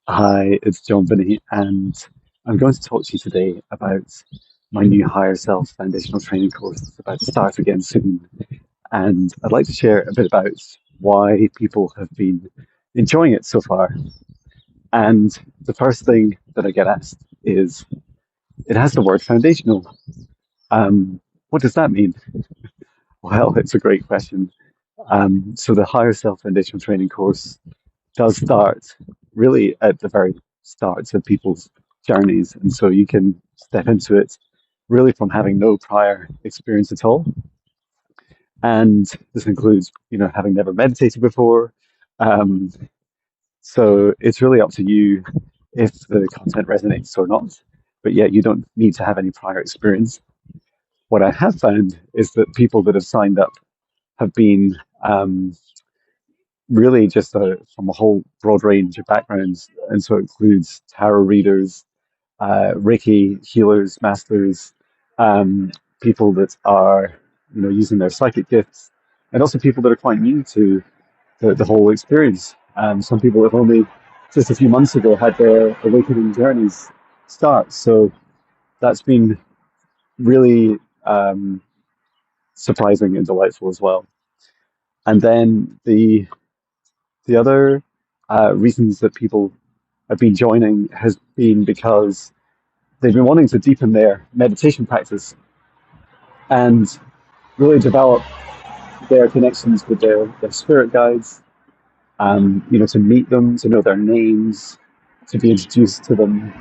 Hi, it's John Vinny, and I'm going to talk to you today about my new Higher Self Foundational Training course that's about to start again soon. And I'd like to share a bit about why people have been enjoying it so far. And the first thing that I get asked is, it has the word foundational. What does that mean? Well, it's a great question. So the Higher Self Foundational Training course does start really at the very starts of people's journeys. And so you can step into it really from having no prior experience at all. And this includes, having never meditated before. Um, so it's really up to you if the content resonates or not. But yet you don't need to have any prior experience. What I have found is that people that have signed up have been really just from a whole broad range of backgrounds. And so it includes tarot readers, Reiki healers, masters, um, people that are, using their psychic gifts, and also people that are quite new to the whole experience. Some people have only just a few months ago had their awakening journeys start. So that's been really surprising and delightful as well. And then the other reasons that people have been joining has been because they've been wanting to deepen their meditation practice and really develop their connections with their spirit guides, to meet them, to know their names, to be introduced to them,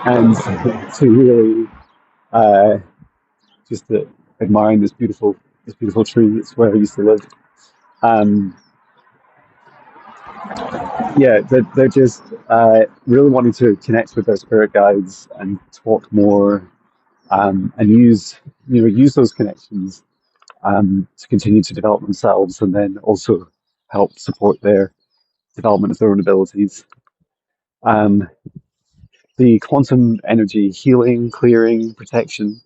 and to really uh, just admiring this beautiful tree. It's where I used to live. Um, yeah, they're just really wanting to connect with their spirit guides and talk more, and use those connections to continue to develop themselves, and then also help support their development of their own abilities. Um, the quantum energy healing, clearing, protection,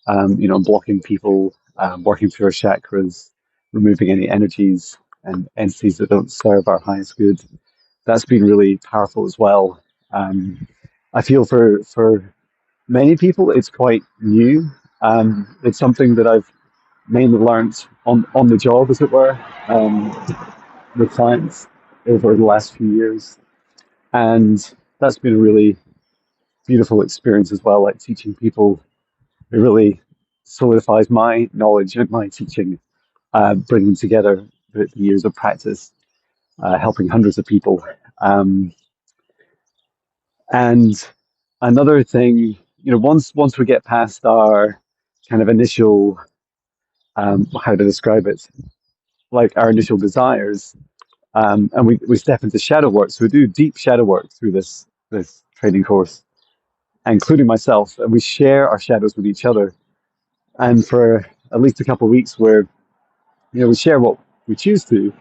blocking people, working through our chakras, removing any energies and entities that don't serve our highest good. That's been really powerful as well. I feel for many people it's quite new. It's something that I've mainly learned on the job, as it were, um, with clients over the last few years. And that's been a really beautiful experience as well, like teaching people. It really solidifies my knowledge and my teaching, bringing together the years of practice, helping hundreds of people. Um, and another thing, once we get past our kind of initial, how to describe it, like our initial desires, and we step into shadow work. So we do deep shadow work through this training course, including myself, and we share our shadows with each other. And for at least a couple of weeks, where we share what we choose to,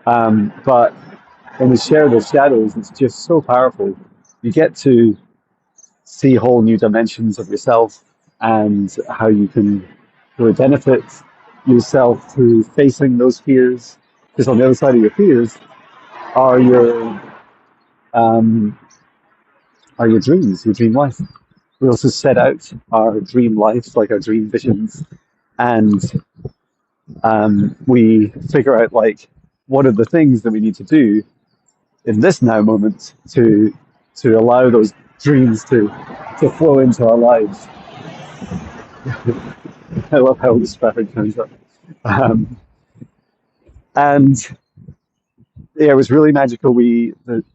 but when we share those shadows, it's just so powerful. You get to see whole new dimensions of yourself and how you can really benefit yourself through facing those fears. Because on the other side of your fears are um, your dreams, your dream life. We also set out our dream lives, like our dream visions, and we figure out like what are the things that we need to do in this now moment to allow those dreams to flow into our lives. I love how this traffic comes up. Um, and yeah, it was really magical.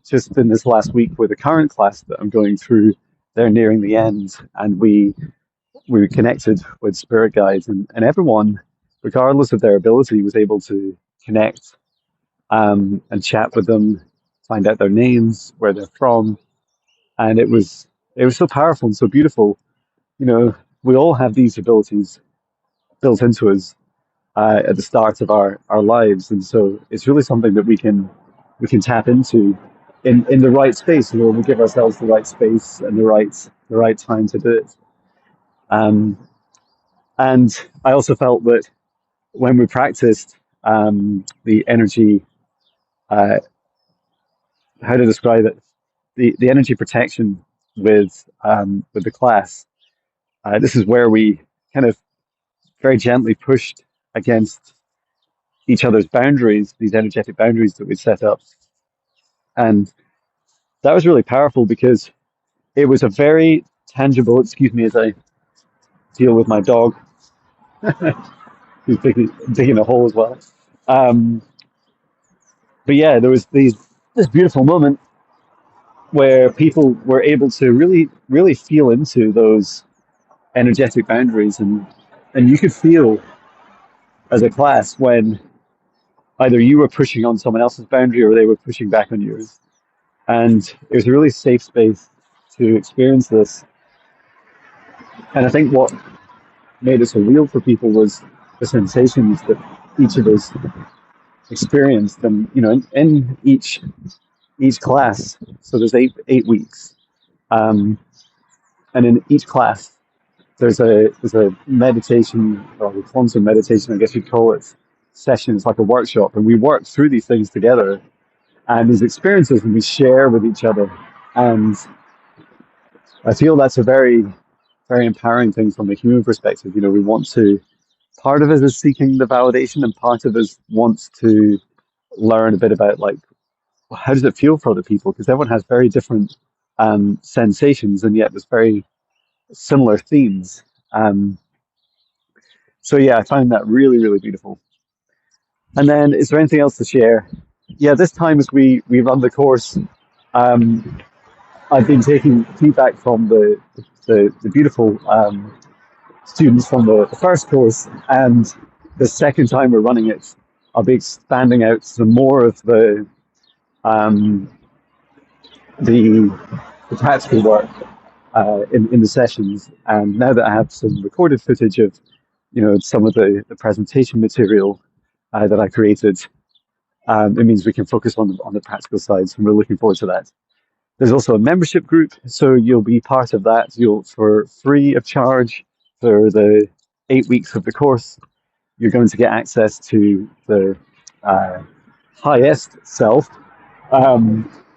Just in this last week with the current class that I'm going through, they're nearing the end, and we connected with spirit guides, and everyone, regardless of their ability, was able to connect, and chat with them, find out their names, where they're from, and it was so powerful and so beautiful. You know, we all have these abilities built into us at the start of our lives, and so it's really something that we can tap into in the right space. We give ourselves the right space and the right time to do it. Um, and I also felt that when we practiced the energy, uh, how to describe it? the energy protection with the class. This is where we kind of very gently pushed against each other's boundaries, these energetic boundaries that we set up. And that was really powerful because it was a very tangible, excuse me as I deal with my dog, who's digging a hole as well. Um, but yeah, there was this beautiful moment where people were able to really feel into those energetic boundaries, and you could feel as a class when either you were pushing on someone else's boundary or they were pushing back on yours. And it was a really safe space to experience this. And I think what made it so real for people was the sensations that each of us experienced. And in each class, so there's eight weeks, and in each class there's a meditation, or a quantum meditation, I guess you'd call it, session. It's like a workshop, and we work through these things together and these experiences, and we share with each other. And I feel that's a very, very empowering thing from a human perspective. We want to, part of us is seeking the validation, and part of us wants to learn a bit about, like, well, how does it feel for other people? Because everyone has very different sensations, and yet there's very similar themes. So yeah, I found that really, really beautiful. And then, is there anything else to share? Yeah, this time as we run the course, I've been taking feedback from the beautiful students from the first course, and the second time we're running it, I'll be expanding out some more of the practical work in the sessions. And now that I have some recorded footage of some of the presentation material that I created, it means we can focus on the practical sides, and we're looking forward to that. There's also a membership group, so you'll be part of that. For free of charge for the 8 weeks of the course, you're going to get access to the Higherself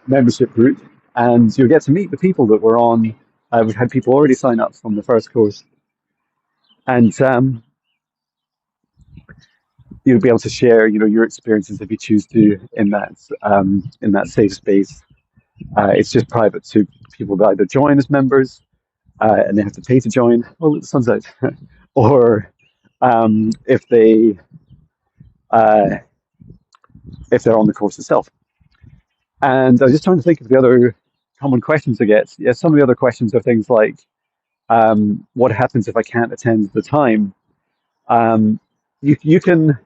membership group, and you'll get to meet the people that were on. We've had people already sign up from the first course, and you'll be able to share, your experiences if you choose to in that safe space. It's just private to people that either join as members, and they have to pay to join. Oh, the sun's out. Or if they're on the course itself. And I was just trying to think of the other common questions I get. Yeah, some of the other questions are things like, what happens if I can't attend the time? You can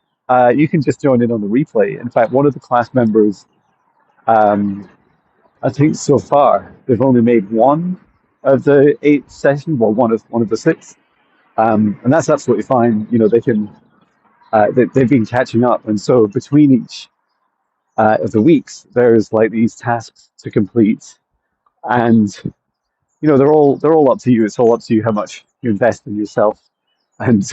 just join in on the replay. In fact, one of the class members, I think so far they've only made one of the 8 sessions, well, one of the 6, and that's absolutely fine. They can they've been catching up, and so between each of the weeks, there's like these tasks to complete, and they're all up to you. It's all up to you how much you invest in yourself, and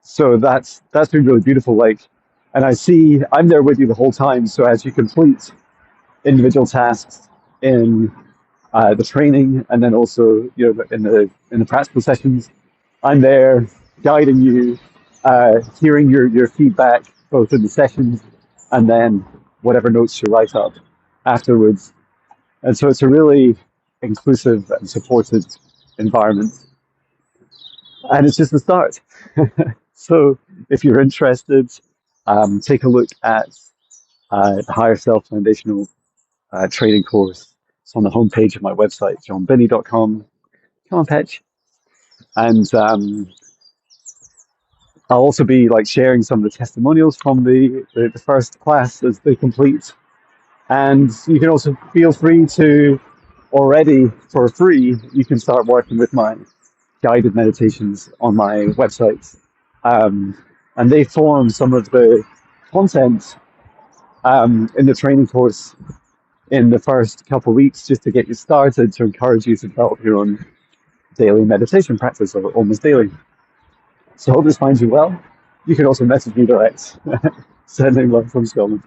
so that's been really beautiful. Like, and I'm there with you the whole time. So as you complete individual tasks in the training, and then also in the practical sessions, I'm there guiding you, hearing your feedback both in the sessions and then whatever notes you write up afterwards. And so it's a really inclusive and supported environment, and it's just the start. So if you're interested, take a look at the Higherself Foundational Training course. It's on the homepage of my website, johnbinney.com. Come on, Petch. And I'll also be sharing some of the testimonials from the first class as they complete. And you can also feel free to already, for free, you can start working with my guided meditations on my website. And they form some of the content in the training course in the first couple of weeks, just to get you started, to encourage you to develop your own daily meditation practice, or almost daily. So I hope this finds you well. You can also message me direct. Sending love from Scotland.